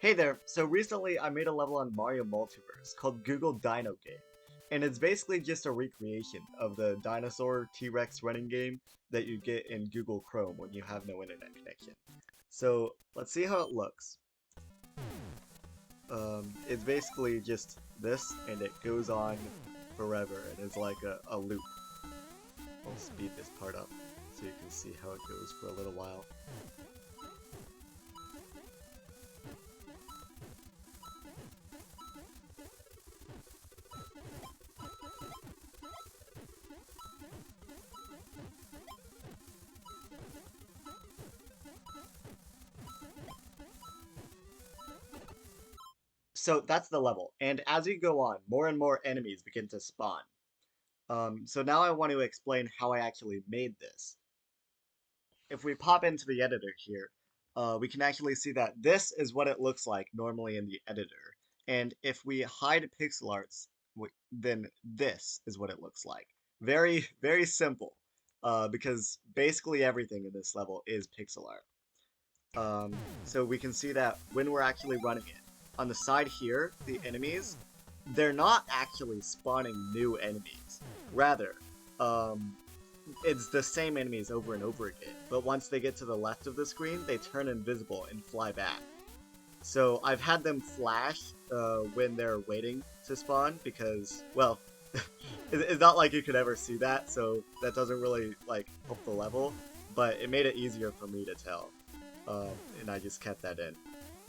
Hey there, so recently I made a level on Mario Multiverse called Google Dino game, and it's basically just a recreation of the dinosaur T-Rex running game that you get in Google Chrome when you have no internet connection. So let's see how it looks. It's basically just this, and it goes on forever, and it's like a loop. I'll speed this part up so you can see how it goes for a little while. So that's the level, and as you go on, more and more enemies begin to spawn. So now I want to explain how I actually made this. If we pop into the editor here, we can actually see that this is what it looks like normally in the editor. And if we hide pixel arts, then this is what it looks like. Very, very simple, because basically everything in this level is pixel art. So we can see that when we're actually running it, on the side here, the enemies, they're not actually spawning new enemies. Rather, um, it's the same enemies over and over again, but once they get to the left of the screen, they turn invisible and fly back. So I've had them flash when they're waiting to spawn because, well, it's not like you could ever see that, so that doesn't really like help the level, but it made it easier for me to tell, and I just kept that in.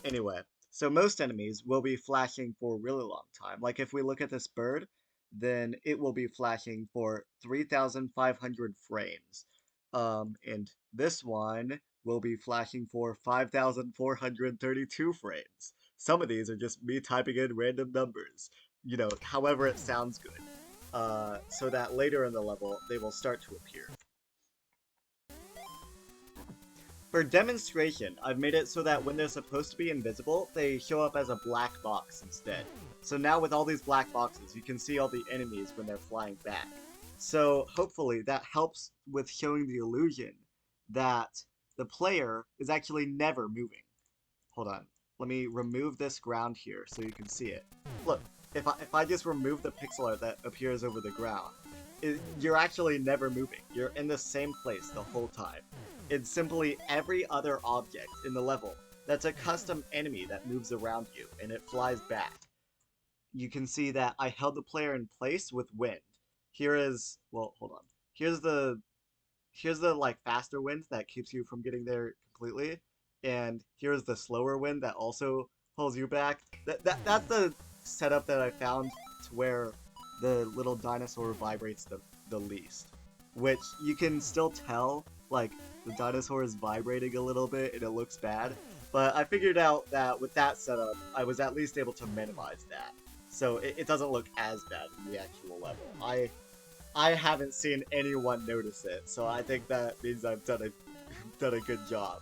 Anyway, so most enemies will be flashing for a really long time. Like if we look at this bird, then it will be flashing for 3,500 frames. And this one will be flashing for 5,432 frames. Some of these are just me typing in random numbers, however it sounds good. So that later in the level, they will start to appear. For demonstration, I've made it so that when they're supposed to be invisible, they show up as a black box instead. So now with all these black boxes, you can see all the enemies when they're flying back. So hopefully that helps with showing the illusion that the player is actually never moving. Hold on. Let me remove this ground here so you can see it. Look, if I just remove the pixel art that appears over the ground, you're actually never moving. You're in the same place the whole time. It's simply every other object in the level that's a custom enemy that moves around you and it flies back. You can see that I held the player in place with wind. Here is, well, hold on. Here's the here's the like faster wind that keeps you from getting there completely, and here's the slower wind that also pulls you back. That's the setup that I found to where the little dinosaur vibrates the least, which you can still tell like the dinosaur is vibrating a little bit and it looks bad. But I figured out that with that setup, I was at least able to minimize that, so it doesn't look as bad in the actual level. I haven't seen anyone notice it, so I think that means I've done a good job.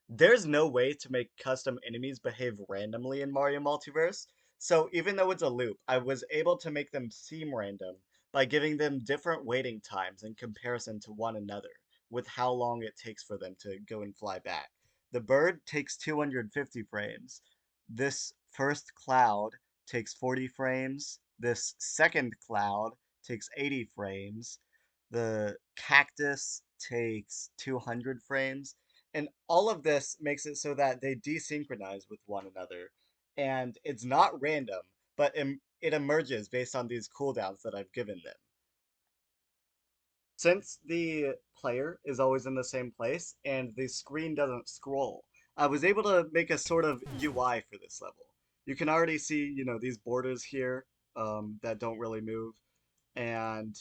There's no way to make custom enemies behave randomly in Mario Multiverse, so even though it's a loop, I was able to make them seem random by giving them different waiting times in comparison to one another, with how long it takes for them to go and fly back. The bird takes 250 frames. This first cloud takes 40 frames. This second cloud takes 80 frames. The cactus takes 200 frames. And all of this makes it so that they desynchronize with one another. And it's not random, but it emerges based on these cooldowns that I've given them. Since the player is always in the same place and the screen doesn't scroll, I was able to make a sort of UI for this level. You can already see, these borders here that don't really move. And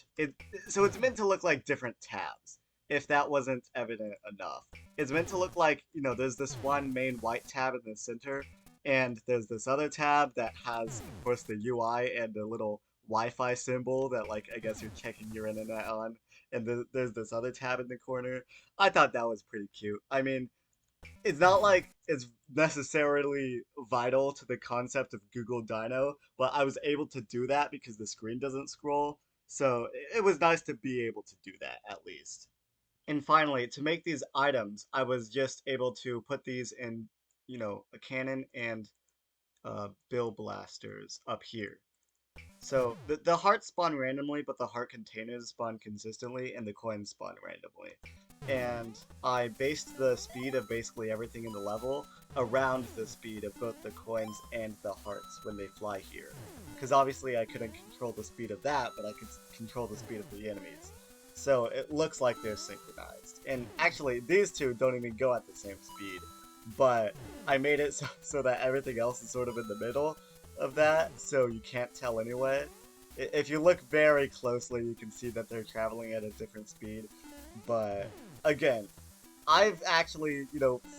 so it's meant to look like different tabs, if that wasn't evident enough. It's meant to look like, there's this one main white tab in the center, and there's this other tab that has, of course, the UI and the little Wi-Fi symbol that, like, I guess you're checking your internet on, and there's this other tab in the corner. I thought that was pretty cute. I mean, it's not like it's necessarily vital to the concept of Google Dino, but I was able to do that because the screen doesn't scroll. So it was nice to be able to do that at least. And finally, to make these items, I was just able to put these in, a cannon and bill blasters up here. So the hearts spawn randomly, but the heart containers spawn consistently, and the coins spawn randomly. And I based the speed of basically everything in the level around the speed of both the coins and the hearts when they fly here. Because obviously I couldn't control the speed of that, but I could control the speed of the enemies. So it looks like they're synchronized. And actually, these two don't even go at the same speed. But I made it so that everything else is sort of in the middle of that, so you can't tell anyway. If you look very closely, you can see that they're traveling at a different speed. But again, I've actually,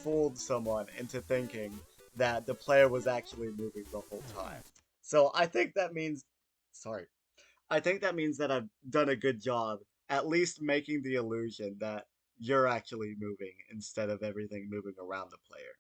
fooled someone into thinking that the player was actually moving the whole time. So I think that means, sorry, I think that means that I've done a good job at least making the illusion that you're actually moving instead of everything moving around the player.